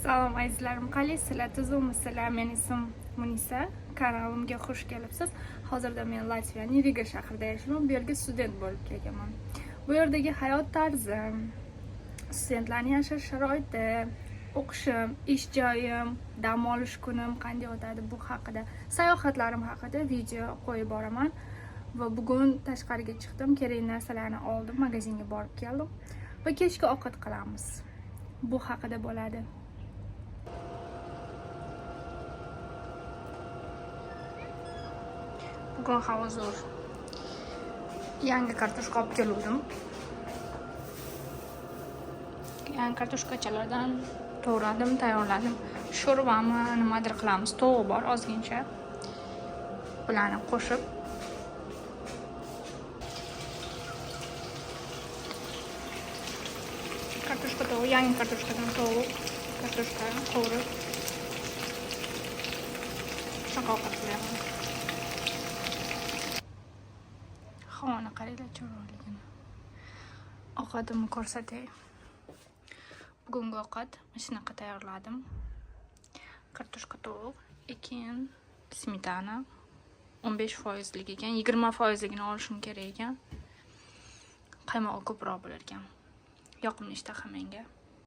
Salom azizlarim, qalaysizlar? Tuzukmisizlar? Men ismim Munisa. Kanalimga xush kelibsiz. Hozirda men Latviyaning Riga shahrida yashayman. Bu yerga student bo'lib kelganman. Bu yerdagi hayot tarzi, studentlarning yashash sharoiti, o'qishim, ish joyim, dam olish kunim qanday o'tadi, bu haqida, sayohatlarim haqida video qo'yib boraman. Va bugun tashqariga chiqdim, kerakli narsalarni oldim, magazinga borib keldim va kechki ovqat qilamiz. Bu haqida bo'ladi. Bugun havo zo'r. Yangi kartoshka olib keldim. Yangi kartoshkachalardan to'g'radim, tayyorladim. Sho'rvami, nimadir qilamiz. Tovuq bor ozgincha. Bularni qo'shib kartoshka tovuq, yangi kartoshkadan tovuq, kartoshka qovurib ovqat qilaman. Havoni qaranglar, chiroyligini. Ovqatimni ko'rsatay. Bugungi ovqat shunaqa tayyorladim. Kartoshka tovuq, ekin, smetana 15% ekan, 20%ligini olishim kerak ekan. Qaymoq ko'proq bo'lar ekan. Yoqimli ishtaha menga.